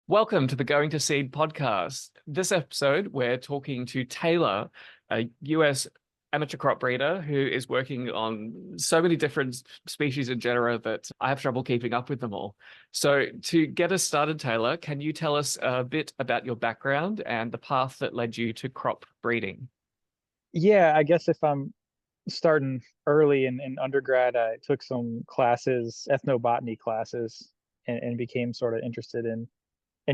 Welcome to the Going to Seed podcast. This episode, we're talking to Taylor, a US amateur crop breeder who is working on so many different species and genera that I have trouble keeping up with them all. So to get us started, Taylor, can you tell us a bit about your background and the path that led you to crop breeding? Yeah, I guess if I'm starting early in undergrad, I took some classes, ethnobotany classes, and became sort of interested in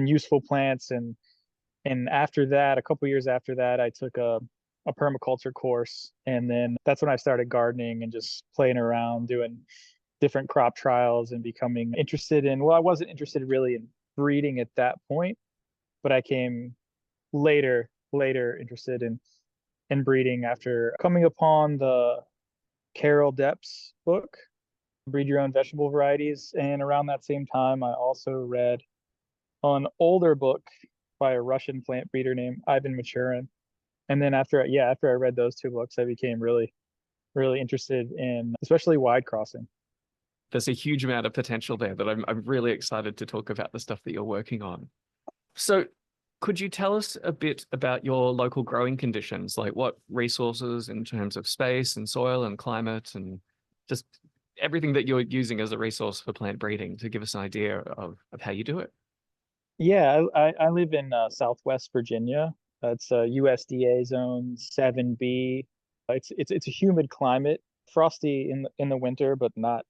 useful plants. And after that, a couple years after that, I took a permaculture course, and then that's when I started gardening and just playing around, doing different crop trials and becoming interested in. Well, I wasn't interested really in breeding at that point, but I came later interested in breeding after coming upon the Carol Depp's book, Breed Your Own Vegetable Varieties. And around that same time, I also read an older book by a Russian plant breeder named Ivan Machurin. And then after I read those two books, I became really interested in especially wide crossing. There's a huge amount of potential there that I'm really excited to talk about the stuff that you're working on. So could you tell us a bit about your local growing conditions, like what resources in terms of space and soil and climate and just everything that you're using as a resource for plant breeding to give us an idea of how you do it? Yeah, I live in Southwest Virginia. It's a USDA zone 7B. It's a humid climate, frosty in the winter, but not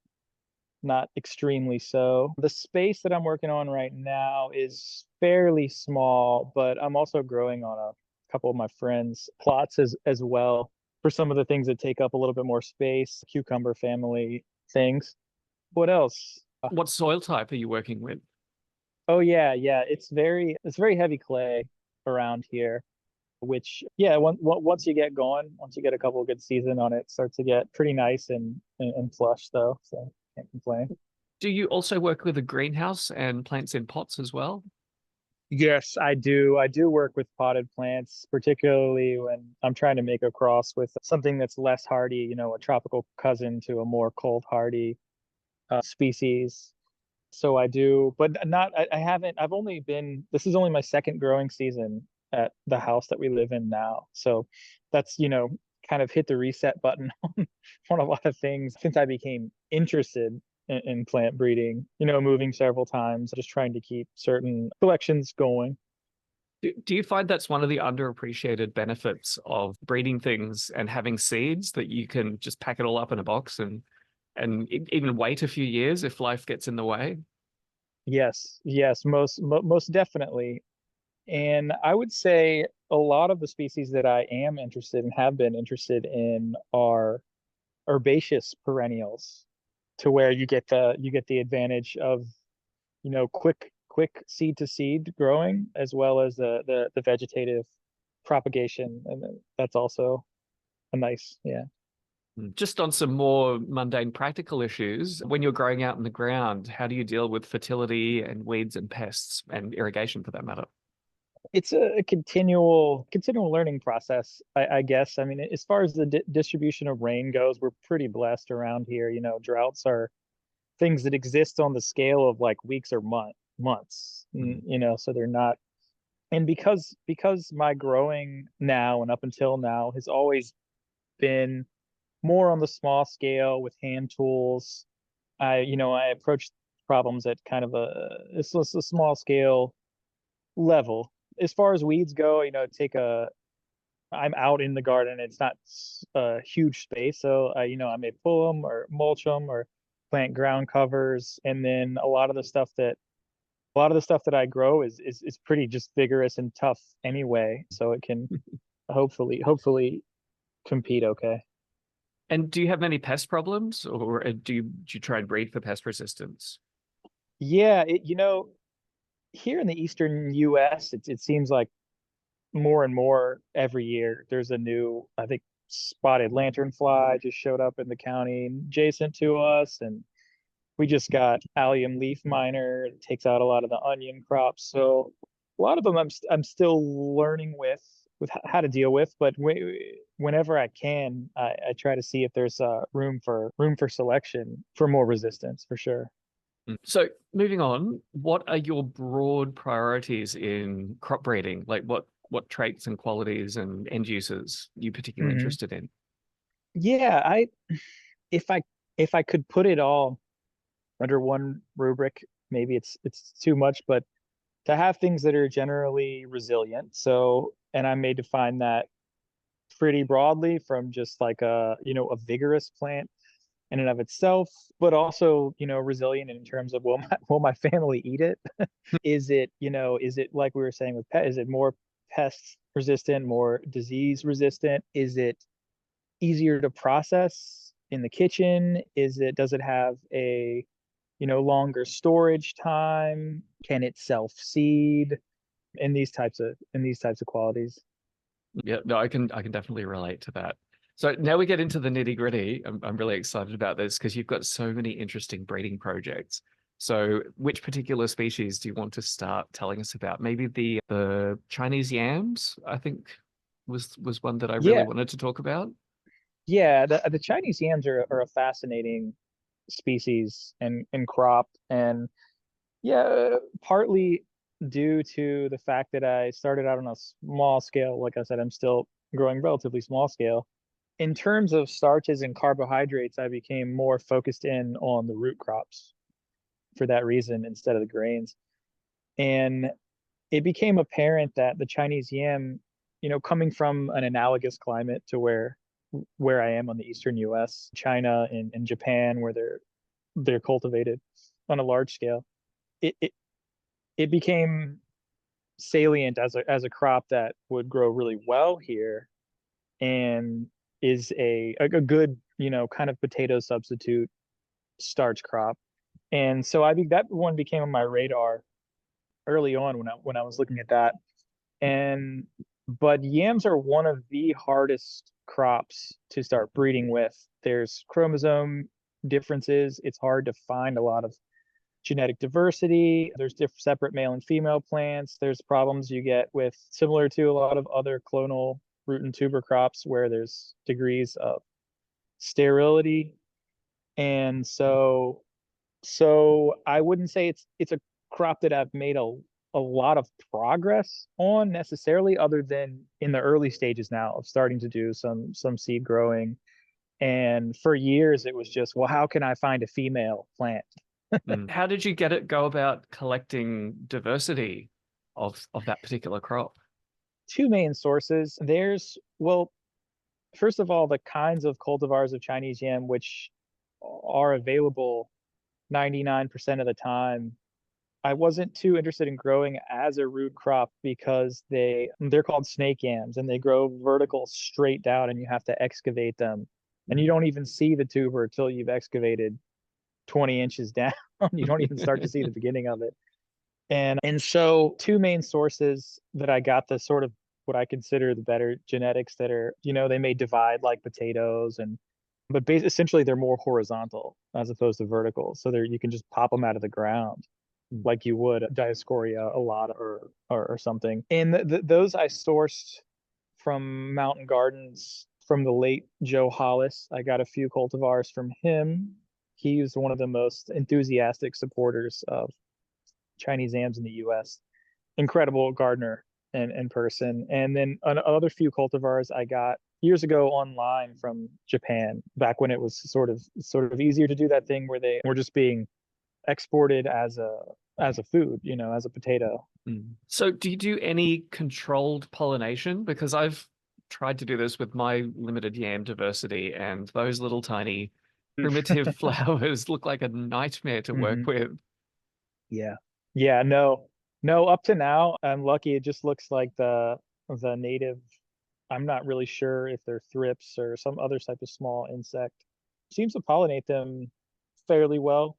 extremely so. The space that I'm working on right now is fairly small, but I'm also growing on a couple of my friends' plots as well for some of the things that take up a little bit more space, cucumber family things. What else? What soil type are you working with? Oh yeah. It's very heavy clay around here, which yeah, once you get going, once you get a couple of good season on it, starts to get pretty nice and flush though. So can't complain. Do you also work with a greenhouse and plants in pots as well? Yes, I do. I do work with potted plants, particularly when I'm trying to make a cross with something that's less hardy, a tropical cousin to a more cold hardy species. So I do, but not, I haven't, I've only been, this is only my second growing season at the house that we live in now. So that's, kind of hit the reset button on a lot of things since I became interested in plant breeding, moving several times, just trying to keep certain collections going. Do you find that's one of the underappreciated benefits of breeding things and having seeds that you can just pack it all up in a box and even wait a few years if life gets in the way? Yes, most definitely. And I would say a lot of the species that I am interested and have been interested in are herbaceous perennials, to where you get the advantage of, quick seed to seed growing, as well as the vegetative propagation. And then that's also a nice, yeah. Just on some more mundane practical issues, when you're growing out in the ground, how do you deal with fertility and weeds and pests and irrigation for that matter? It's a continual learning process, I guess. I mean, as far as the distribution of rain goes, we're pretty blessed around here. Droughts are things that exist on the scale of like weeks or months. Mhm. So they're not. And because my growing now and up until now has always been more on the small scale with hand tools, I approach problems at kind of a small scale level. As far as weeds go, I'm out in the garden. It's not a huge space, so I may pull them or mulch them or plant ground covers, and then a lot of the stuff that I grow is pretty just vigorous and tough anyway, so it can hopefully compete okay. And do you have many pest problems, or do you try and breed for pest resistance? Yeah, here in the eastern U.S., it seems like more and more every year. There's a new, I think, spotted lanternfly just showed up in the county adjacent to us, and we just got allium leaf miner. It takes out a lot of the onion crops. So a lot of them I'm still learning how to deal with, but whenever I can, I try to see if there's room for selection for more resistance for sure. So moving on, what are your broad priorities in crop breeding? Like what traits and qualities and end uses you particularly Hmm. interested in? Yeah, I if I if I could put it all under one rubric, maybe it's too much, but to have things that are generally resilient. So, and I may define that pretty broadly from just like a vigorous plant in and of itself, but also, resilient in terms of will my family eat it? Is it like we were saying with pet, is it more pest resistant, more disease resistant? Is it easier to process in the kitchen? Does it have a, longer storage time? Can it self seed? In these types of qualities. Yeah, no, I can definitely relate to that. So now we get into the nitty gritty. I'm really excited about this because you've got so many interesting breeding projects. So which particular species do you want to start telling us about? Maybe the Chinese yams, I think was one that I really Yeah, wanted to talk about. yeah. The Chinese yams are a fascinating species and crop, and yeah, partly due to the fact that I started out on a small scale. Like I said, I'm still growing relatively small scale. In terms of starches and carbohydrates, I became more focused in on the root crops for that reason instead of the grains. And it became apparent that the Chinese yam, coming from an analogous climate to where I am on the eastern US, China and Japan, where they're cultivated on a large scale, it it, it became salient as a crop that would grow really well here and is a good, kind of potato substitute starch crop. And so I think that one became on my radar early on when I was looking at that. And but yams are one of the hardest crops to start breeding with. There's chromosome differences. It's hard to find a lot of genetic diversity. There's separate male and female plants. There's problems you get with similar to a lot of other clonal root and tuber crops where there's degrees of sterility. And so I wouldn't say it's a crop that I've made a lot of progress on necessarily, other than in the early stages now of starting to do some seed growing. And for years it was just, well, how can I find a female plant? How did you go about collecting diversity of that particular crop? Two main sources. Well, first of all, the kinds of cultivars of Chinese yam which are available 99% of the time. I wasn't too interested in growing as a root crop because they're called snake yams and they grow vertical straight down and you have to excavate them. And you don't even see the tuber until you've excavated 20 inches down. You don't even start to see the beginning of it. And so two main sources that I got the sort of what I consider the better genetics that are, they may divide like potatoes but essentially they're more horizontal as opposed to vertical. So you can just pop them out of the ground like you would a Dioscorea a lot or something. And those I sourced from Mountain Gardens from the late Joe Hollis. I got a few cultivars from him. He's one of the most enthusiastic supporters of Chinese yams in the U.S. Incredible gardener and person. And then another few cultivars I got years ago online from Japan, back when it was sort of easier to do that thing where they were just being exported as a food, as a potato. So do you do any controlled pollination? Because I've tried to do this with my limited yam diversity, and those little tiny primitive flowers look like a nightmare to work Hmm. with. Yeah. Yeah, no. No, up to now, I'm lucky. It just looks like the native. I'm not really sure if they're thrips or some other type of small insect. Seems to pollinate them fairly well,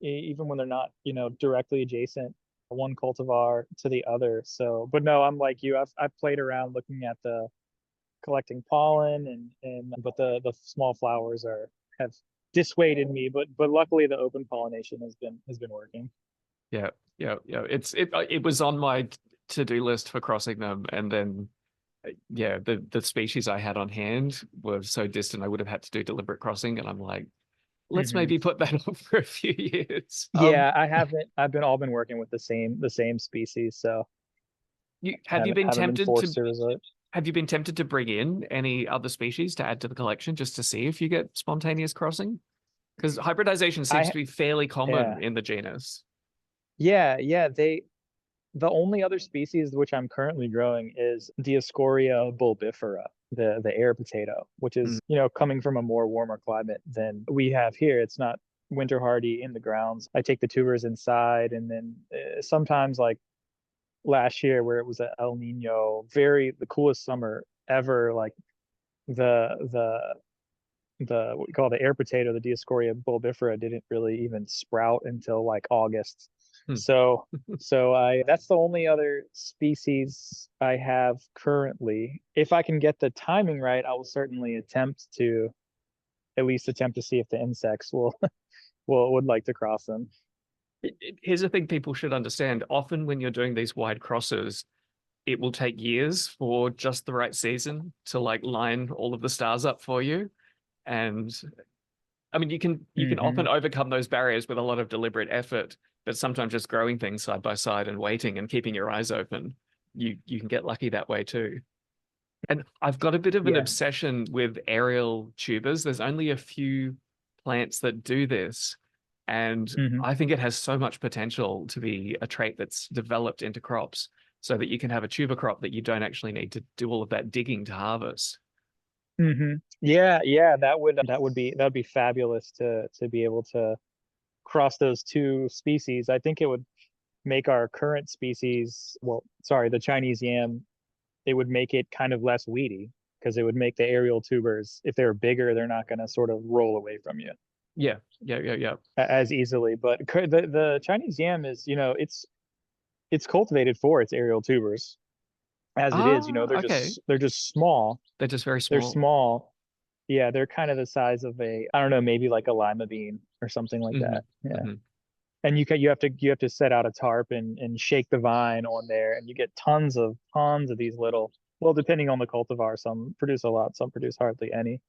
even when they're not, directly adjacent one cultivar to the other. So, but no, I'm like you. I've played around looking at the collecting pollen and but the small flowers have dissuaded me. But luckily the open pollination has been working. Yeah, yeah, yeah. It was on my to-do list for crossing them, and then yeah, the species I had on hand were so distant I would have had to do deliberate crossing, and I'm like, let's Hmm. maybe put that off for a few years. Yeah, I haven't. I've been all been working with the same species, so You have you haven't been haven't been tempted forced to to resort. have you been tempted to bring in any other species to add to the collection just to see if you get spontaneous crossing? Because hybridization seems I to be fairly Yeah, common in the genus. yeah. The only other species which I'm currently growing is Dioscorea bulbifera, the air potato, which Mm. is, coming from a more warmer climate than we have here. It's not winter hardy in the grounds. I take the tubers inside, and then sometimes, like last year where it was a El Nino, the coolest summer ever, like the the what we call the air potato, the Dioscorea bulbifera, didn't really even sprout until like August. Hmm. So I that's the only other species I have currently. If I can get the timing right, I will certainly at least attempt to see if the insects would like to cross them. Here's the thing people should understand. Often when you're doing these wide crosses, it will take years for just the right season to like line all of the stars up for you. And I mean, you can Hmm. often overcome those barriers with a lot of deliberate effort, but sometimes just growing things side by side and waiting and keeping your eyes open, you can get lucky that way too. And I've got a bit of an Yeah. obsession with aerial tubers. There's only a few plants that do this, and Hmm. I think it has so much potential to be a trait that's developed into crops so that you can have a tuber crop that you don't actually need to do all of that digging to harvest. Yeah. That would be fabulous to be able to cross those two species. I think it would make our current species, well, sorry, the Chinese yam, it would make it kind of less weedy because it would make the aerial tubers, if they're bigger, they're not going to sort of roll away from you Yeah. as easily. But the Chinese yam is, it's cultivated for its aerial tubers as it is. Ah, They're okay. just small. They're just very They're small. small. Yeah, they're kind of the size of I don't know, maybe like a lima bean or something like Hmm. that. Yeah. Hmm. And you have to set out a tarp and shake the vine on there, and you get tons of these little, well, depending on the cultivar, some produce a lot, some produce hardly any.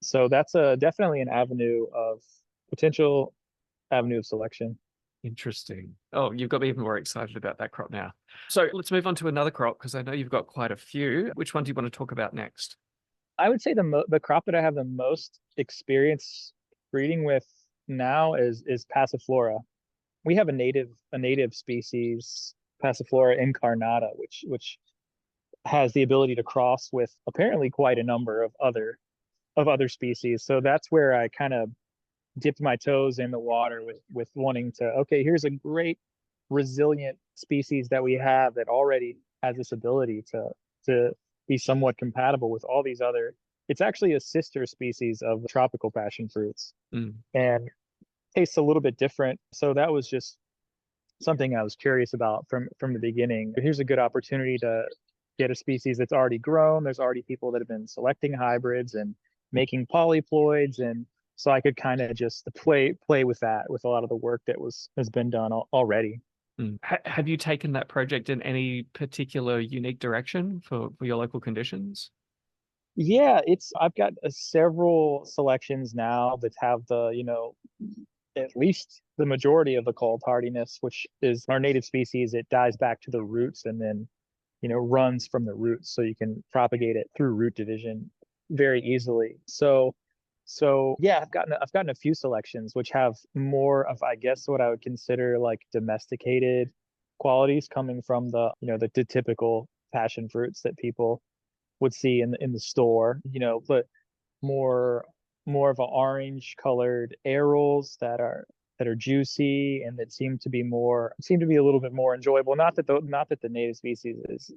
So that's a definitely an potential avenue of selection. Interesting. Oh, you've got me even more excited about that crop now. So let's move on to another crop because I know you've got quite a few. Which one do you want to talk about next? I would say the crop that I have the most experience breeding with now is Passiflora. We have a native species, Passiflora incarnata, which has the ability to cross with apparently quite a number of other species. So that's where I kind of dipped my toes in the water with wanting to, okay, here's a great resilient species that we have that already has this ability to be somewhat compatible with all these other. It's actually a sister species of tropical passion fruits Mm. and tastes a little bit different. So that was just something I was curious about from the beginning. Here's a good opportunity to get a species that's already grown. There's already people that have been selecting hybrids and making polyploids, and so I could kind of just play with that with a lot of the work that has been done already. Mm. Have you taken that project in any particular unique direction for your local conditions? Yeah, I've got several selections now that have at least the majority of the cold hardiness, which is our native species. It dies back to the roots and then runs from the roots, so you can propagate it through root division very easily. So yeah, I've gotten a few selections which have more of, I guess, what I would consider like domesticated qualities coming from the typical passion fruits that people would see in the store, but more more of an orange colored arils that are juicy and that seem to be a little bit more enjoyable. Not that the native species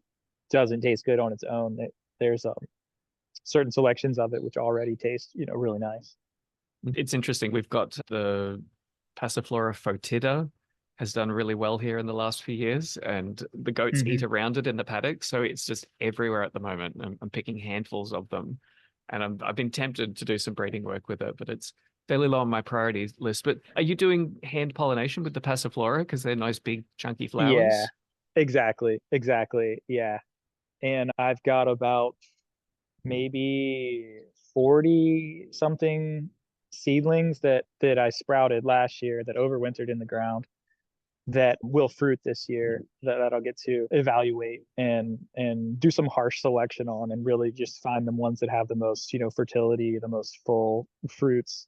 doesn't taste good on its own. There's certain selections of it which already taste really nice. It's interesting. We've got the Passiflora fotida has done really well here in the last few years, and the goats eat Hmm. around it in the paddock, so it's just everywhere at the moment. I'm picking handfuls of them, and I've been tempted to do some breeding work with it, but it's fairly low on my priority list. But are you doing hand pollination with the Passiflora because they're nice big chunky Yeah, flowers? Exactly. Yeah. And I've got about maybe 40 something seedlings that I sprouted last year that overwintered in the ground that will fruit this year that I'll get to evaluate and do some harsh selection on and really just find the ones that have the most, fertility, the most full fruits.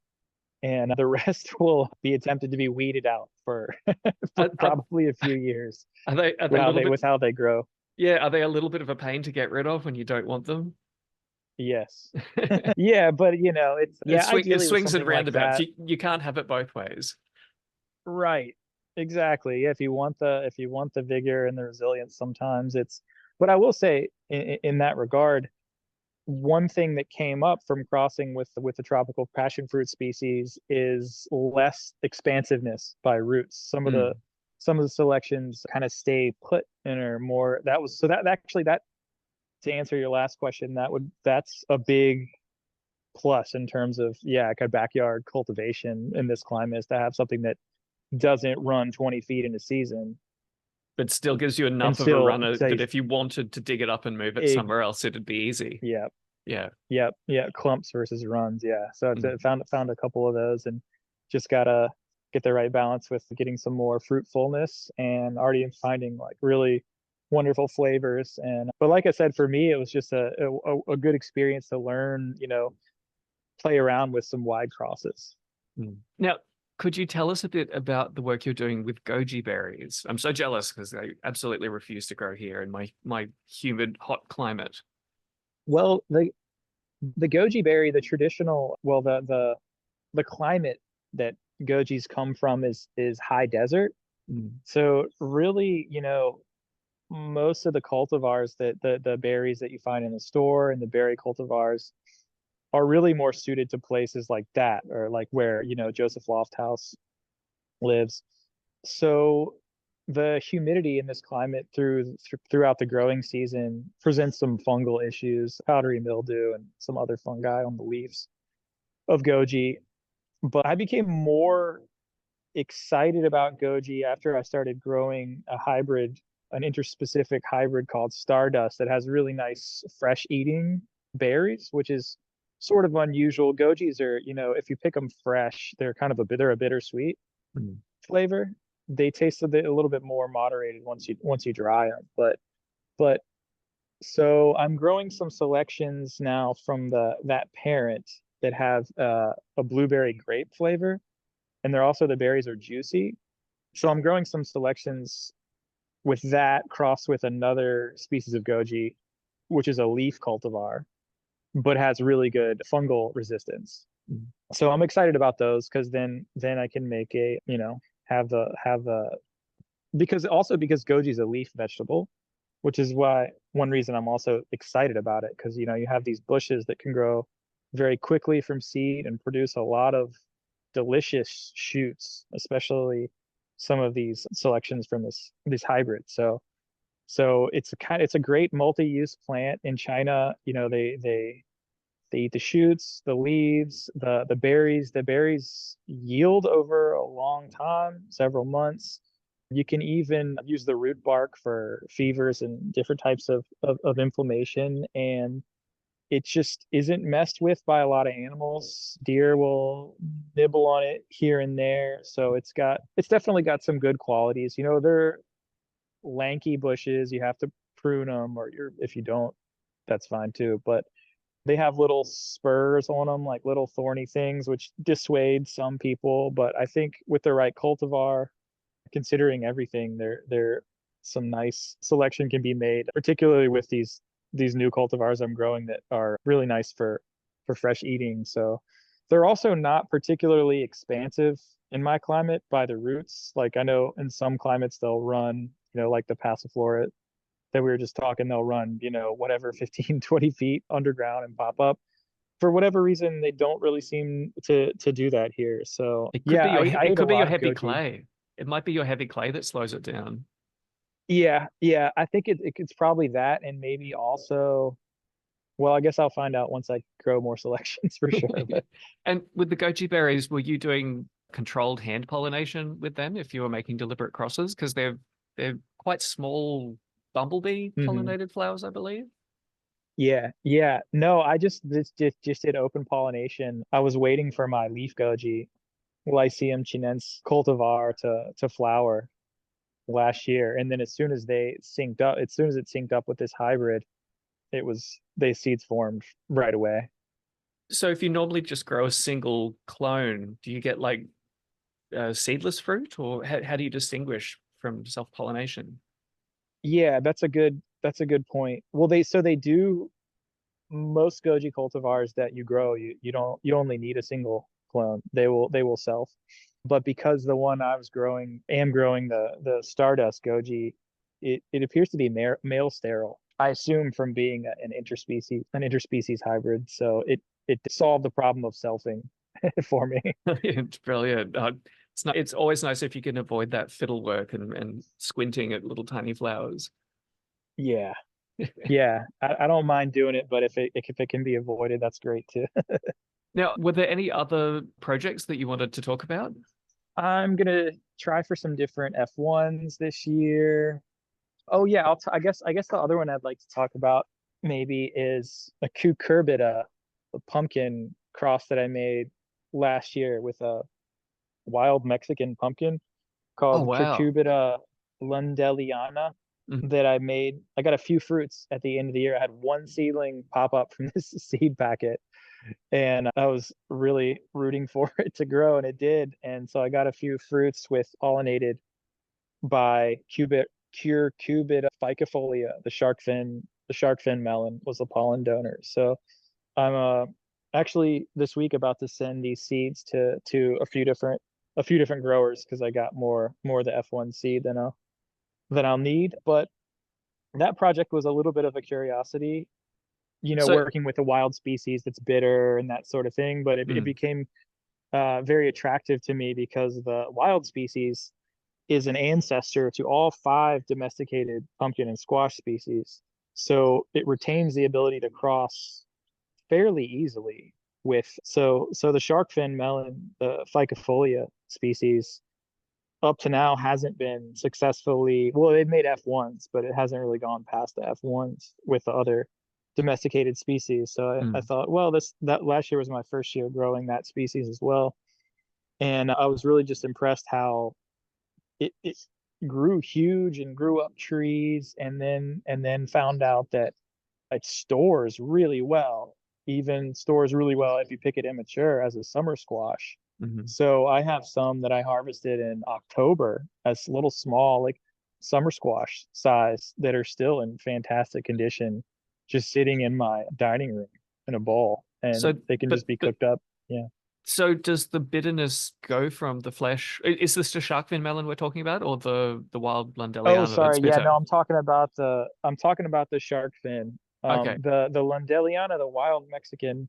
And the rest will be attempted to be weeded out for for Are, are, probably a few years are they with a little bit? how they grow. Yeah, are they a little bit of a pain to get rid of when you don't want them? Yes. Yeah, but it's yeah, It ideally with swings and something like roundabouts. that. You can't have it both ways. Right. Exactly. Yeah, if you want the vigor and the resilience sometimes it's but I will say in that regard, one thing that came up from crossing with the tropical passion fruit species is less expansiveness by roots. Mm. Some of the selections kind of stay put and are more that was so that actually that to answer your last question, that's a big plus in terms of yeah, kind of backyard cultivation in this climate is to have something that doesn't run 20 feet in a season But still gives you and enough of a still runner that stays if you wanted to dig it up and move it a somewhere else, it'd be easy. yeah. Yeah. Yeah, clumps versus runs. Yeah, so it's Mm. found a couple of those, and just gotta get the right balance with getting some more fruitfulness and already finding like really wonderful flavors. And but like I said, for me, it was just a good experience to learn, play around with some wide crosses. Mm. Now, could you tell us a bit about the work you're doing with goji berries? I'm so jealous because they absolutely refuse to grow here in my humid, hot climate. Well, the goji berry, the traditional, well, the climate that gojis come from is high desert. Mm. So really, most of the cultivars that the berries that you find in the store and the berry cultivars are really more suited to places like that or like where, Joseph Lofthouse lives. So the humidity in this climate throughout the growing season presents some fungal issues, powdery mildew and some other fungi on the leaves of goji. But I became more excited about goji after I started growing an interspecific hybrid called Stardust that has really nice fresh eating berries, which is sort of unusual. Gojis are, if you pick them fresh, they're a bittersweet Mm. flavor. They taste a little bit more moderated once you dry them. But so I'm growing some selections now from that parent that have a blueberry grape flavor, and they're also the berries are juicy. So I'm growing some selections with that crossed with another species of goji, which is a leaf cultivar, but has really good fungal resistance. Mm. So I'm excited about those because then I can make have the because goji is a leaf vegetable, which is why one reason I'm also excited about it because you have these bushes that can grow very quickly from seed and produce a lot of delicious shoots, especially some of these selections from this hybrid. So it's a great multi-use plant in China. They eat the shoots, the leaves, the berries. The berries yield over a long time, several months. You can even use the root bark for fevers and different types of inflammation. And it just isn't messed with by a lot of animals. Deer will nibble on it here and there. So it's definitely got some good qualities. They're lanky bushes. You have to prune them, or if you don't, that's fine too. But they have little spurs on them, like little thorny things, which dissuade some people. But I think with the right cultivar, considering everything, there some nice selection can be made, particularly with these new cultivars I'm growing that are really nice for fresh eating. So they're also not particularly expansive in my climate by the roots. Like I know in some climates they'll run, like the Passiflora that we were just talking, they'll run, whatever 15, 20 feet underground and pop up. For whatever reason, they don't really seem to do that here. So It could yeah, be I it ate a could be your lot of heavy goji. clay. It might be your heavy clay that slows it down. Yeah. I think it's probably that, and maybe also, well, I guess I'll find out once I grow more selections for sure. But And with the goji berries, were you doing controlled hand pollination with them if you were making deliberate crosses? Because they're quite small bumblebee Hmm. pollinated flowers, I believe. Yeah, yeah. No, I just did open pollination. I was waiting for my leaf goji, Lycium chinense cultivar to flower last year, and then as soon as it synced up with this hybrid, they seeds formed right away. So if you normally just grow a single clone, do you get like seedless fruit, or how do you distinguish from self-pollination? Yeah, that's a good point. Well, they do most goji cultivars that you grow, you only need a single clone. They will self. But because the one I was growing the Stardust Goji, it appears to be male sterile. I assume from being an interspecies hybrid. So it solved the problem of selfing for me. It's brilliant. It's always nice if you can avoid that fiddle work and squinting at little tiny flowers. Yeah. Yeah. I don't mind doing it, but if it can be avoided, that's great too. Now, were there any other projects that you wanted to talk about? I'm gonna try for some different F1s this year. Oh yeah, I guess the other one I'd like to talk about maybe is a cucurbita, a pumpkin cross that I made last year with a wild Mexican pumpkin Oh, called wow. Cucurbita lundeliana Mhm. that I made. I got a few fruits at the end of the year. I had one seedling pop up from this seed packet, and I was really rooting for it to grow, and it did. And so I got a few fruits with pollinated by cucurbit ficafolia, the shark fin melon was the pollen donor. So I'm actually this week about to send these seeds to a few different growers because I got more of the F1 seed than I'll need. But that project was a little bit of a curiosity, So, working with a wild species that's bitter and that sort of thing. But it mm, became very attractive to me because the wild species is an ancestor to all five domesticated pumpkin and squash species. So it retains the ability to cross fairly easily so the shark fin melon, the ficafolia species, up to now hasn't been successfully, well, they've made F1s, but it hasn't really gone past the F1s with the other domesticated species. So I mm. thought, well, this that last year was my first year growing that species as well. And I was really just impressed how it grew huge and grew up trees, and then found out that it stores really well if you pick it immature as a summer squash. Mhm. So I have some that I harvested in October as little small, like summer squash size, that are still in fantastic condition, just sitting in my dining room in a bowl, So, and they can but just be but cooked up. Yeah. so does the bitterness go from the flesh? Is this the shark fin melon we're talking about, or the wild Oh, Lundeliana that's sorry. Yeah, no, bitter? I'm talking about the shark fin. Okay. The Lundeliana, the wild Mexican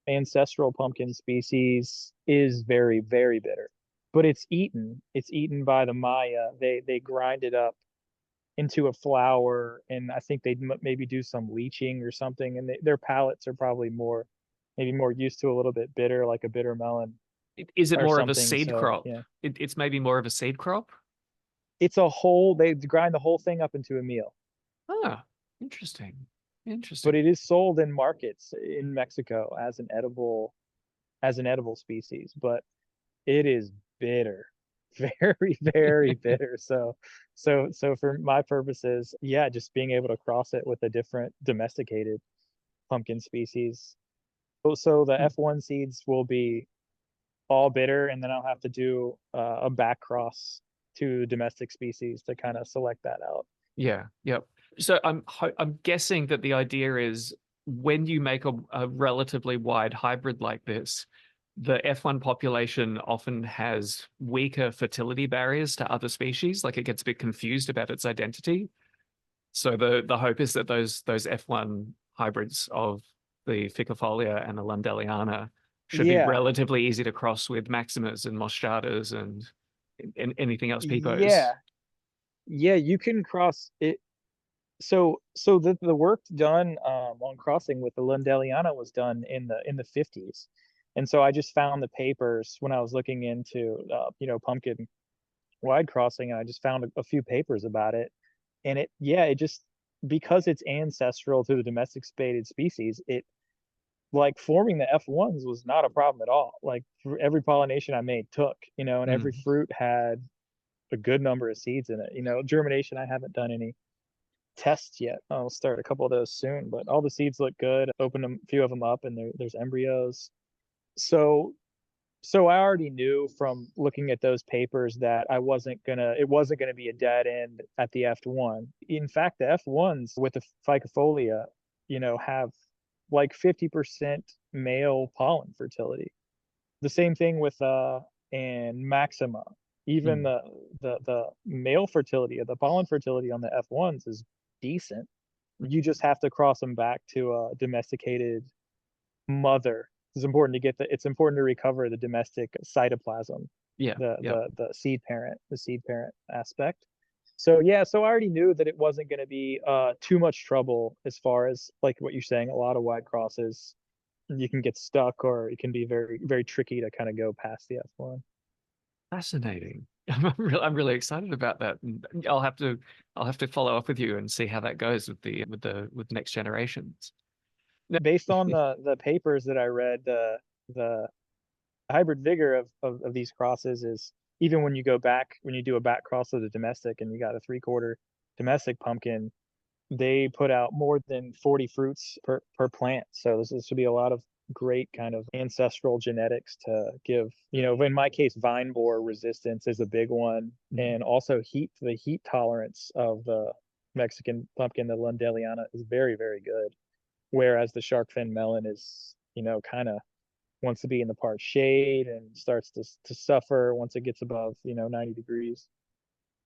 ancestral pumpkin species, is very, very bitter, but it's eaten. It's eaten by the Maya. They grind it up into a flour, and I think they maybe do some leaching or something, and their palates are probably maybe more used to a little bit bitter, like a bitter melon Is it or more of a something. seed So crop? yeah, It's maybe more of a seed crop. they grind the whole thing up into a meal. Ah, interesting. But Interesting. it is sold in markets in Mexico as an edible species, but it is bitter, very, very bitter. So for my purposes, yeah, just being able to cross it with a different domesticated pumpkin species. So the F1 seeds will be all bitter, and then I'll have to do a back cross to domestic species to kind of select that out. Yeah, yep. So I'm guessing that the idea is when you make a relatively wide hybrid like this, the F1 population often has weaker fertility barriers to other species, like it gets a bit confused about its identity. So the hope is that those F1 hybrids of the Ficofolia and the Lundeliana should be Yeah, relatively easy to cross with Maximas and Moschatas and anything else yeah, peepos. yeah. You can cross it. So the work done on crossing with the Lundeliana was done in the 50s, and so I just found the papers when I was looking into pumpkin wide crossing, and I just found a few papers about it. And it just, because it's ancestral to the domesticated species, it, like, forming the F1s was not a problem at all. Like, every pollination I made took, and every Mm. fruit had a good number of seeds in it. Germination, I haven't done any tests yet. I'll start a couple of those soon, but all the seeds look good. Opened a few of them up, and there's embryos. So I already knew from looking at those papers that it wasn't gonna be a dead end at the F1. In fact, the F1s with the Ficofolia, have like 50% male pollen fertility. The same thing with and Maxima. Even Mm. the male fertility, the pollen fertility on the F1s is decent. You just have to cross them back to a domesticated mother. It's important to recover the domestic cytoplasm, Yeah, yeah. the seed parent aspect. So yeah, so I already knew that it wasn't going to be too much trouble as far as, like what you're saying. A lot of wide crosses, you can get stuck, or it can be very, very tricky to kind of go past the F1. Fascinating. I'm really excited about that. And I'll have to follow up with you and see how that goes with the next generations. No. Based on the papers that I read, the hybrid vigor of these crosses is, even when you do a back cross of the domestic and you got a 3/4 domestic pumpkin, they put out more than 40 fruits per plant. So this should be a lot of great kind of ancestral genetics to give. In my case, vine borer resistance is a big one, and also the heat tolerance of the Mexican pumpkin, the Lundeliana, is very, very good. Whereas the shark fin melon is, kind of wants to be in the part shade and starts to suffer once it gets above, 90 degrees.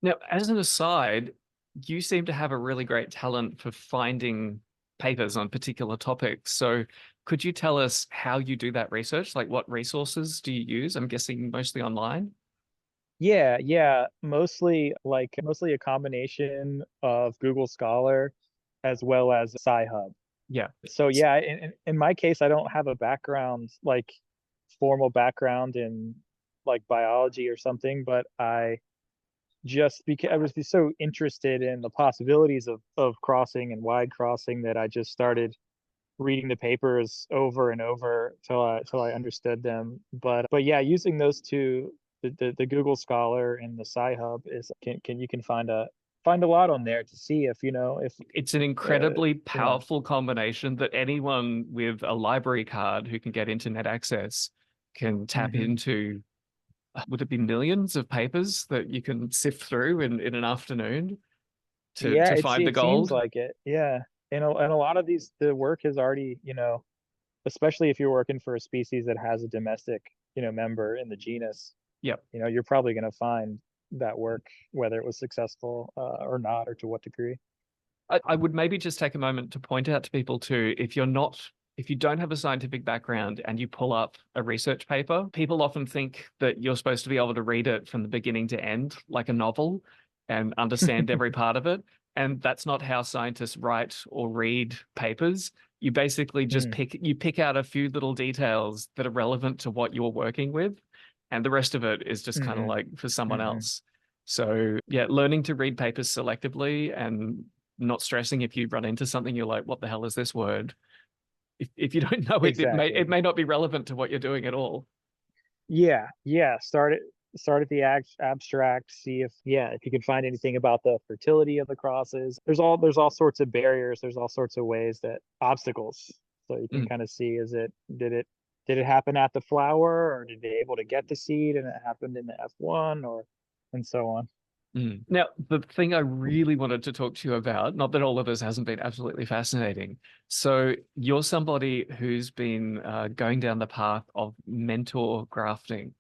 Now, as an aside, you seem to have a really great talent for finding papers on particular topics. So could you tell us how you do that research? Like, what resources do you use? I'm guessing mostly online. Yeah, yeah, mostly a combination of Google Scholar as well as Sci-Hub. Yeah. So yeah, in my case, I don't have a background, like formal background in like biology or something, but I was just so interested in the possibilities of crossing and wide crossing that I just started reading the papers over and over till I understood them. But yeah, using those two, the Google Scholar and the Sci-Hub, you can find a lot on there to see if if It's an uh, incredibly you know powerful combination that anyone with a library card who can get internet access can tap hmm into. Would it be millions of papers that you can sift through in an afternoon yeah, to find the it seems gold? like it. Yeah, and a lot of the work has already, especially if you're working for a species that has a domestic, member in the genus, Yep. you're probably going to find that work, whether it was successful or not, or to what degree. I would maybe just take a moment to point out to people too, if you don't have a scientific background and you pull up a research paper, people often think that you're supposed to be able to read it from the beginning to end, like a novel, and understand every part of it. And that's not how scientists write or read papers. You basically just Mm, pick out a few little details that are relevant to what you're working with, and the rest of it is just kind of mm-mm, like for someone mm-mm. else. So yeah, learning to read papers selectively and not stressing if you run into something you're like, what the hell is this word? If you don't know it, it Exactly. may not be relevant to what you're doing at all. Yeah, yeah. Start at the abstract. See if you can find anything about the fertility of the crosses. There's all sorts of barriers. There's all sorts of ways, that obstacles. So you can Mm, kind of see, did it happen at the flower, or did they able to get the seed and it happened in the F1, or and so on. mm. Now, the thing I really wanted to talk to you about, not that all of this hasn't been absolutely fascinating. So you're somebody who's been going down the path of mentor grafting.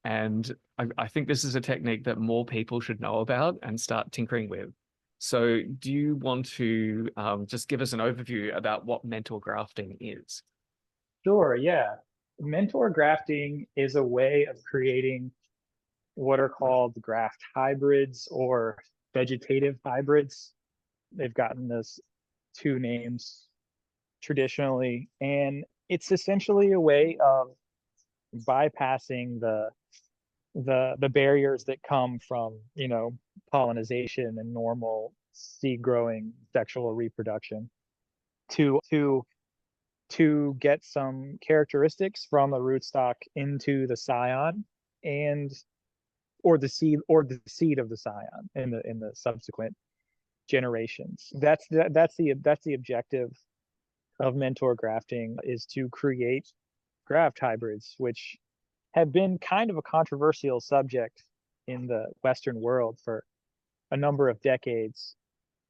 And I think this is a technique that more people should know about and start tinkering with. So, do you want to just give us an overview about what mentor grafting is? Sure, yeah. Mentor grafting is a way of creating what are called graft hybrids or vegetative hybrids. They've gotten those two names traditionally, and it's essentially a way of bypassing the barriers that come from, pollinization and normal seed growing sexual reproduction to get some characteristics from the rootstock into the scion, and or the seed of the scion in the subsequent generations. That's the objective of mentor grafting, is to create graft hybrids, which have been kind of a controversial subject in the Western world for a number of decades,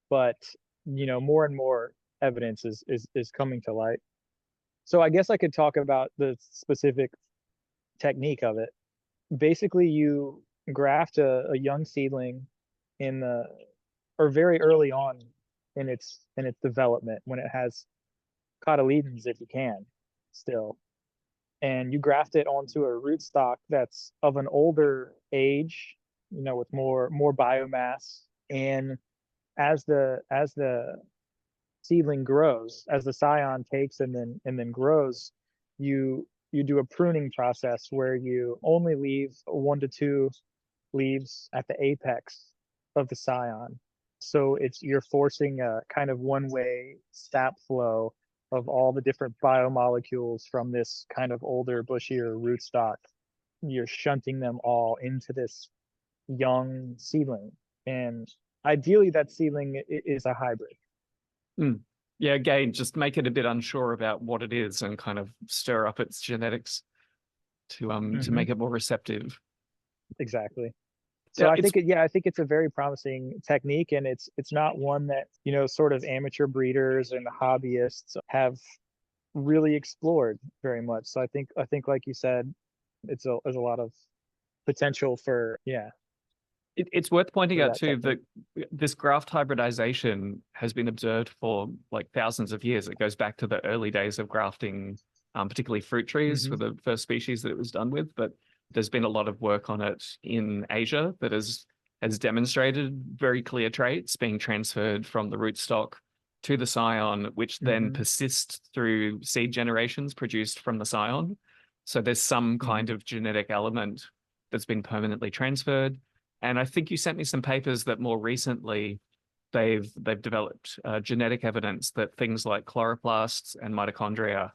but more and more evidence is coming to light. So I guess I could talk about the specific technique of it. Basically, you graft a young seedling in the or very early on in its development, when it has cotyledons, if you can still, and you graft it onto a rootstock that's of an older age, with more biomass. And as the seedling grows, as the scion takes and then grows, you do a pruning process where you only leave 1 to 2 leaves at the apex of the scion. So you're forcing a kind of one-way sap flow of all the different biomolecules from this kind of older, bushier rootstock. You're shunting them all into this young seedling. And ideally, that seedling is a hybrid. Mm. Yeah, again, just make it a bit unsure about what it is and kind of stir up its genetics to make it more receptive. Exactly. So Yeah, I think I think it's a very promising technique, and it's not one that, sort of amateur breeders and hobbyists have really explored very much. So I think like you said, there's a lot of potential for it's worth pointing out that too that technique. this graft hybridization has been observed for like thousands of years. It goes back to the early days of grafting, particularly fruit trees were the first species that it was done with. But there's been a lot of work on it in Asia that has demonstrated very clear traits being transferred from the rootstock to the scion, which then persist through seed generations produced from the scion. So there's some kind of genetic element that's been permanently transferred. And I think you sent me some papers that more recently they've developed genetic evidence that things like chloroplasts and mitochondria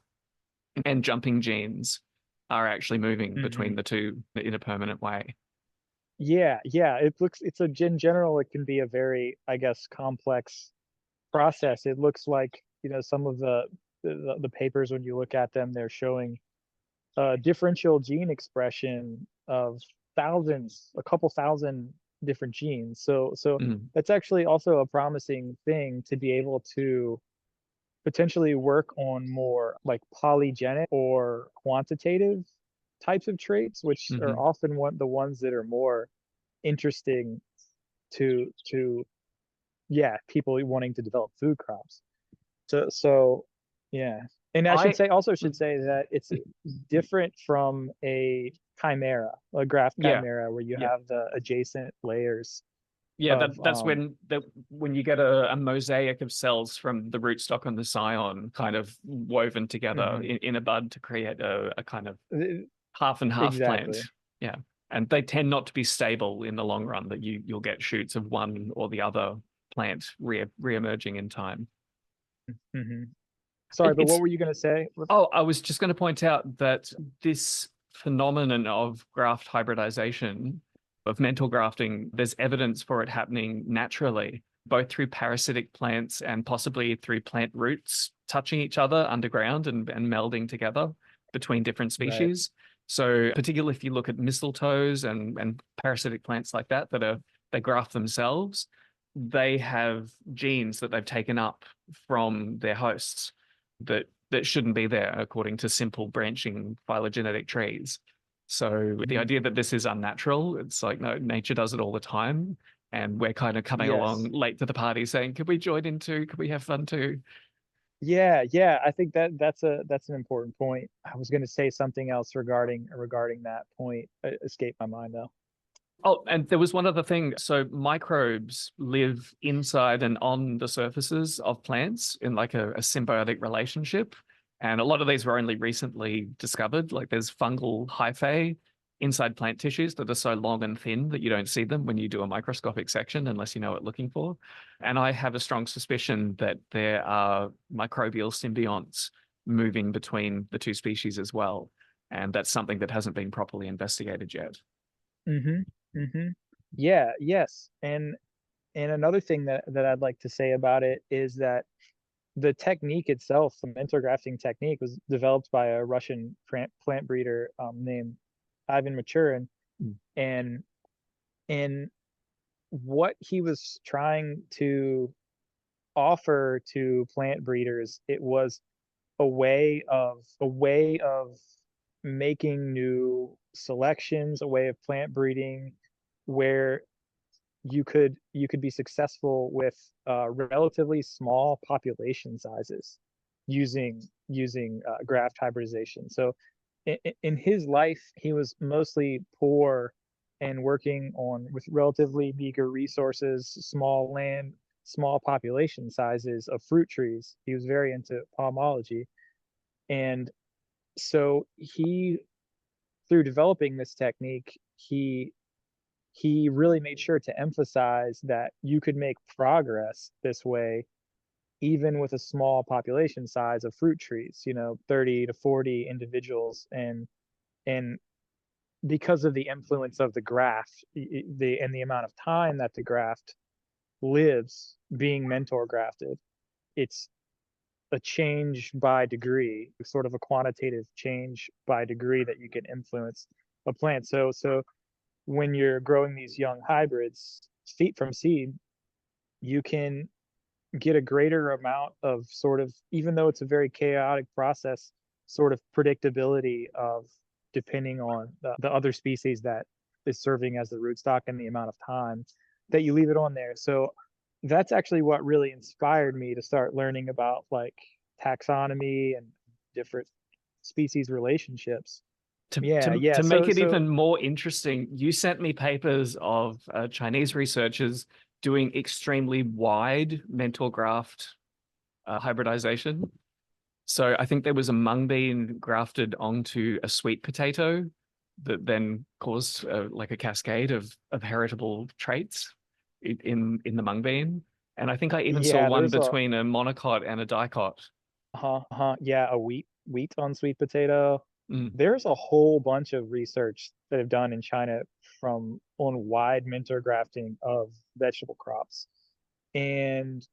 and jumping genes are actually moving between the two in a permanent way. Yeah, in general, it can be a very, I guess, complex process. It looks like, some of the papers, when you look at them, they're showing differential gene expression of a couple thousand different genes. So that's actually also a promising thing, to be able to potentially work on more like polygenic or quantitative types of traits, which are often the ones that are more interesting to people wanting to develop food crops. So yeah. And I I should say that it's different from a chimera, a graft yeah chimera, where you yeah have the adjacent layers yeah of that's when you get a mosaic of cells from the rootstock and the scion kind of woven together in a bud to create a kind of half and half plant. exactly. Yeah. And they tend not to be stable in the long run, that you'll get shoots of one or the other plant re-emerging in time. hmm Sorry, but what It's were you going to say? Oh, I was just going to point out that this phenomenon of graft hybridization, of mental grafting, there's evidence for it happening naturally, both through parasitic plants and possibly through plant roots touching each other underground and melding together between different Right. species. So particularly if you look at mistletoes and parasitic plants like that they graft themselves, they have genes that they've taken up from their hosts that shouldn't be there according to simple branching phylogenetic trees. So the Mhm. idea that this is unnatural, it's like, no, nature does it all the time. And we're kind of coming Yes. along late to the party saying, could we join in too? Could we have fun too? Yeah. I think that's an important point. I was going to say something else regarding that point. It escaped my mind though. Oh, and there was one other thing. So microbes live inside and on the surfaces of plants in like a symbiotic relationship. And a lot of these were only recently discovered. Like there's fungal hyphae inside plant tissues that are so long and thin that you don't see them when you do a microscopic section unless you know what looking for. And I have a strong suspicion that there are microbial symbionts moving between the two species as well. And that's something that hasn't been properly investigated yet. Yeah, yes. And another thing that I'd like to say about it is that the technique itself, the mentor grafting technique, was developed by a Russian plant breeder named Ivan Maturin, Mm. and what he was trying to offer to plant breeders, it was a way of making new selections, a way of plant breeding where you could be successful with relatively small population sizes using graft hybridization. So in his life, he was mostly poor and working on with relatively meager resources, small land, small population sizes of fruit trees. He was very into pomology, and so through developing this technique, he really made sure to emphasize that you could make progress this way even with a small population size of fruit trees, 30 to 40 individuals. And because of the influence of the graft, and the amount of time that the graft lives being mentor grafted, it's a change by degree, sort of a quantitative change by degree that you can influence a plant. So when you're growing these young hybrids from seed, you can get a greater amount of sort of, even though it's a very chaotic process, sort of predictability of depending on the other species that is serving as the rootstock and the amount of time that you leave it on there. So that's actually what really inspired me to start learning about like taxonomy and different species relationships. To, Yeah, to, yeah. to make So it so even more interesting, you sent me papers of Chinese researchers doing extremely wide mentor graft hybridization. So I think there was a mung bean grafted onto a sweet potato that then caused like a cascade of heritable traits in the mung bean. And I think I even saw yeah, one there's a between a monocot and a dicot. yeah, a wheat on sweet potato. Mm. There's a whole bunch of research that have done in China from on wide mentor grafting of vegetable crops. And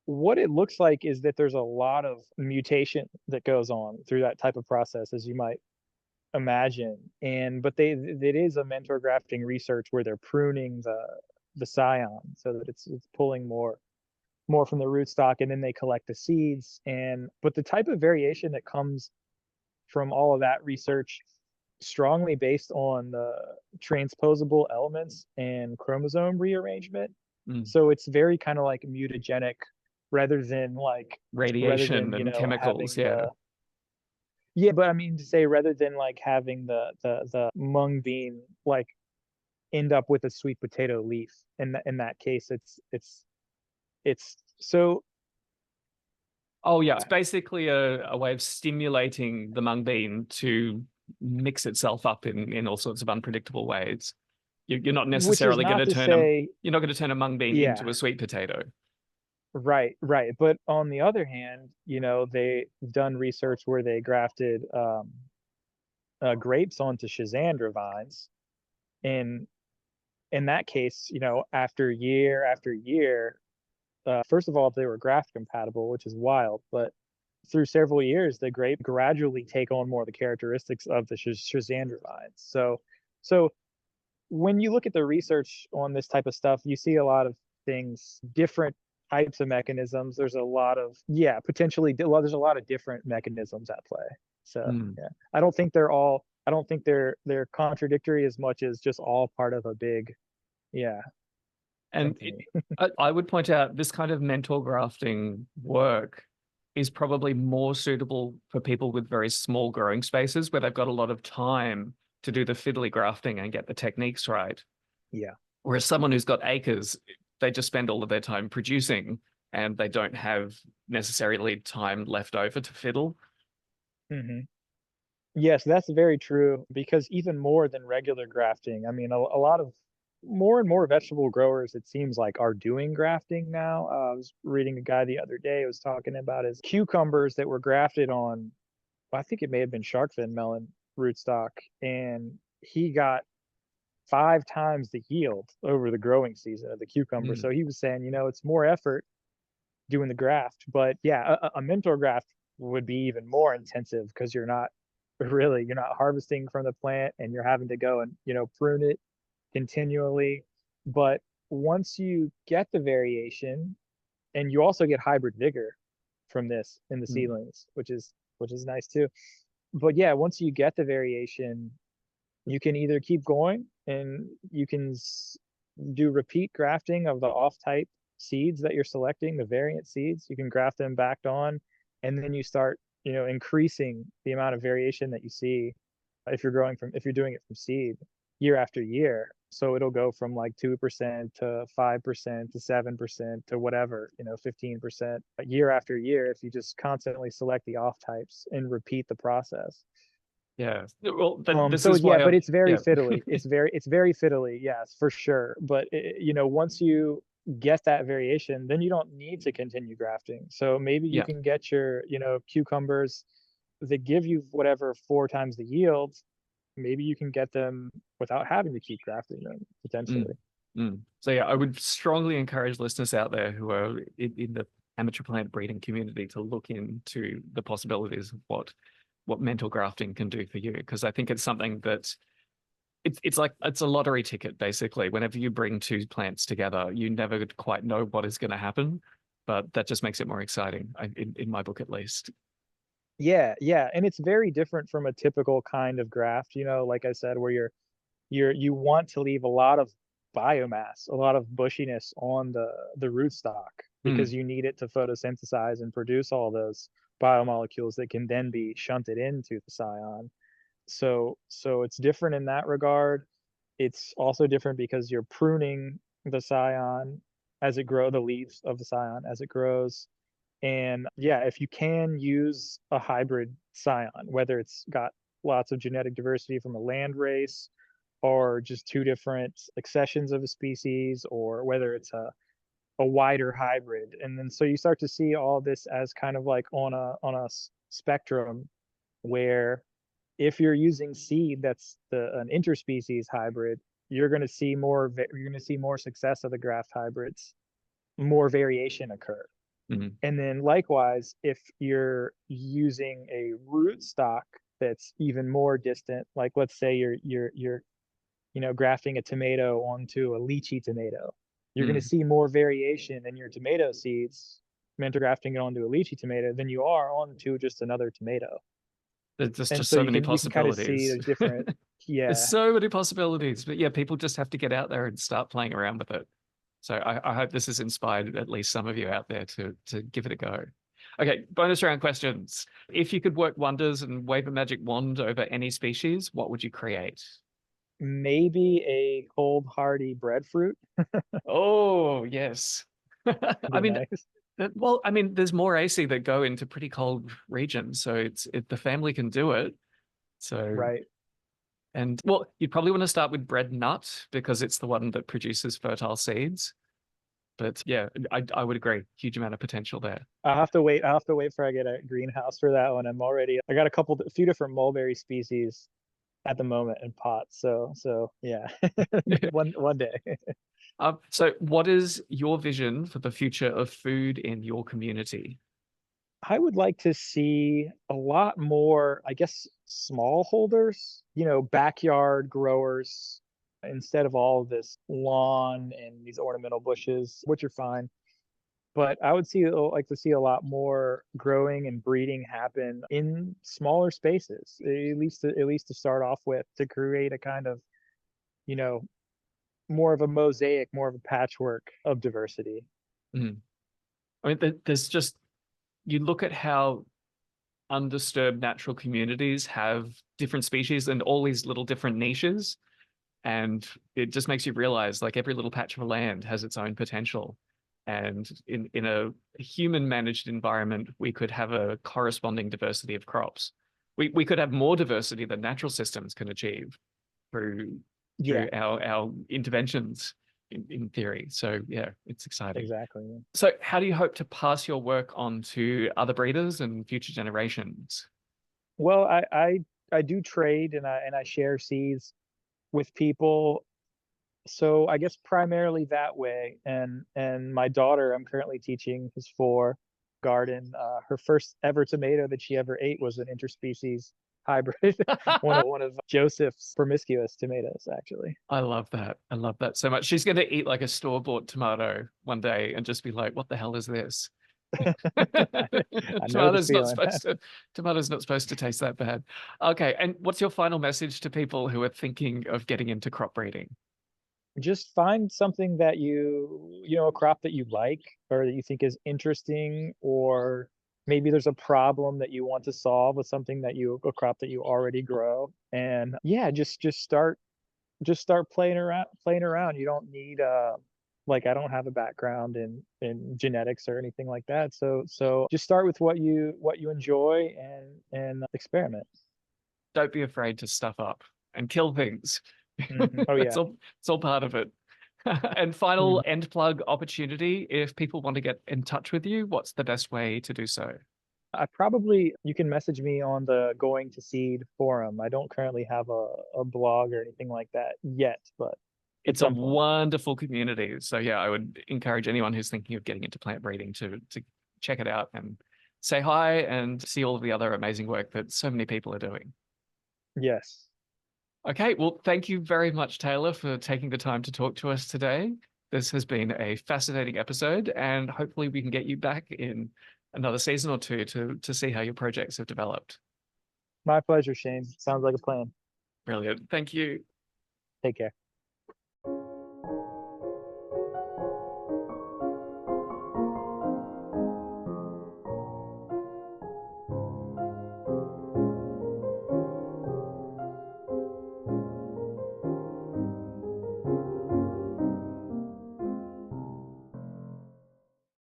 what it looks like is that there's a lot of mutation that goes on through that type of process, as you might imagine. And but it is a mentor grafting research where they're pruning the scion so that it's pulling more from the rootstock, and then they collect the seeds. And but the type of variation that comes from all of that research strongly based on the transposable elements and chromosome rearrangement. Mm. So it's very kind of like mutagenic rather than like rather Radiation than, and chemicals, having yeah. yeah, but I mean to say rather than like having the mung bean like end up with a sweet potato leaf. In that case, it's so Oh, yeah. It's basically a way of stimulating the mung bean to mix itself up in all sorts of unpredictable ways. You're not which is necessarily going not to to turn a say you're not going to turn a mung bean into yeah. a sweet potato. Right. But on the other hand, they've done research where they grafted grapes onto Schizandra vines. And in that case, after year after year, first of all, they were graft compatible, which is wild. But through several years, the grape gradually take on more of the characteristics of the Schizandra vines. So when you look at the research on this type of stuff, you see a lot of things, different types of mechanisms. There's a lot of, yeah, potentially, well, there's a lot of different mechanisms at play. So, Mm. yeah, I don't think they're contradictory as much as just all part of a big, yeah, And symphony. I would point out this kind of mentor grafting work is probably more suitable for people with very small growing spaces where they've got a lot of time to do the fiddly grafting and get the techniques right. Yeah. Whereas someone who's got acres, they just spend all of their time producing and they don't have necessarily time left over to fiddle. hmm Yes, that's very true because even more than regular grafting, I mean, a lot of more and more vegetable growers, it seems like, are doing grafting now. I was reading a guy the other day who was talking about his cucumbers that were grafted on, I think it may have been shark fin melon rootstock, and he got 5 times the yield over the growing season of the cucumber. Mm, So he was saying, it's more effort doing the graft, but yeah, a mentor graft would be even more intensive because you're not harvesting from the plant and you're having to go and prune it continually. But once you get the variation, and you also get hybrid vigor from this in the mm. seedlings, which is nice too. But yeah, once you get the variation, you can either keep going and you can do repeat grafting of the off type seeds that you're selecting, the variant seeds. You can graft them back on, and then you start, increasing the amount of variation that you see if you're doing it from seed year after year. So it'll go from like 2% to 5% to 7% to whatever, 15% year after year if you just constantly select the off types and repeat the process. Yeah. Well, this So is yeah, why but I've, it's very yeah, fiddly. It's very fiddly, yes, for sure. But once you get that variation, then you don't need to continue grafting. So maybe you yeah. can get your, cucumbers that give you whatever 4 times the yield. Maybe you can get them without having to keep grafting them Mm, potentially. So yeah, I would strongly encourage listeners out there who are in the amateur plant breeding community to look into the possibilities of what mental grafting can do for you, because I think it's something that it's like it's a lottery ticket basically. Whenever you bring two plants together, you never quite know what is going to happen, but that just makes it more exciting, in my book at least. Yeah, yeah, and it's very different from a typical kind of graft, like I said, where you want to leave a lot of biomass, a lot of bushiness on the rootstock Mm, because you need it to photosynthesize and produce all those biomolecules that can then be shunted into the scion. So it's different in that regard. It's also different because you're pruning the scion the leaves of the scion as it grows. And yeah, if you can use a hybrid scion, whether it's got lots of genetic diversity from a land race or just two different accessions of a species, or whether it's a wider hybrid. And then so you start to see all this as kind of like on a spectrum where if you're using seed that's an interspecies hybrid, you're going to see more success of the graft hybrids, more variation occur. mm, And then likewise, if you're using a rootstock that's even more distant, like let's say you're grafting a tomato onto a lychee tomato, you're going to mm. see more variation in your tomato seeds mentor grafting it onto a lychee tomato than you are onto just another tomato. There's And just so so you many can kind of see possibilities. there's different. There's Yeah. so many possibilities, but yeah, people just have to get out there and start playing around with it. So I hope this has inspired at least some of you out there to give it a go. Okay, bonus round questions. If you could work wonders and wave a magic wand over any species, what would you create? Maybe a cold hardy breadfruit. Oh, yes. I Be mean, nice. well, I mean, there's more AC that go into pretty cold regions, so the family can do it. So, Right. and well, you'd probably want to start with bread nut because it's the one that produces fertile seeds. But yeah, I would agree. Huge amount of potential there. I'll have to wait for I get a greenhouse for that one. I got a few different mulberry species at the moment in pots. So yeah, one day. So what is your vision for the future of food in your community? I would like to see a lot more, I guess, smallholders, backyard growers instead of all of this lawn and these ornamental bushes, which are fine. But I would like to see a lot more growing and breeding happen in smaller spaces, at least to start off with, to create a kind of, you know, more of a mosaic, more of a patchwork of diversity. Mm. I mean, there's just you look at how undisturbed natural communities have different species and all these little different niches, and it just makes you realize like every little patch of land has its own potential. And in a human managed environment, we could have a corresponding diversity of crops. we could have more diversity than natural systems can achieve through Yeah, our interventions in theory. So yeah, it's exciting. exactly. Yeah. So how do you hope to pass your work on to other breeders and future generations? Well, I do trade and I share seeds with people. So I guess primarily that way. And my daughter, I'm currently teaching, is for garden. Her first ever tomato that she ever ate was an interspecies hybrid, one of Joseph's promiscuous tomatoes, actually. I love that. I love that so much. She's going to eat like a store-bought tomato one day and just be like, "What the hell is this?" I know the Tomato's not feeling. supposed to tomato's not supposed to taste that bad. Okay, and what's your final message to people who are thinking of getting into crop breeding? Just find something that a crop that you like or that you think is interesting, or maybe there's a problem that you want to solve with something a crop that you already grow. And yeah, just start playing around. You don't need like, I don't have a background in genetics or anything like that. So just start with what you enjoy and experiment. Don't be afraid to stuff up and kill things. Oh It's yeah. all part of it. And final Mhm. end plug opportunity, if people want to get in touch with you, what's the best way to do so? You can message me on the Going to Seed forum. I don't currently have a blog or anything like that yet, but at It's a some point. wonderful community. So yeah, I would encourage anyone who's thinking of getting into plant breeding to check it out and say hi and see all of the other amazing work that so many people are doing. Yes. Okay, well, thank you very much, Taylor, for taking the time to talk to us today. This has been a fascinating episode, and hopefully we can get you back in another season or two to see how your projects have developed. My pleasure, Shane. Sounds like a plan. Brilliant. Thank you. Take care.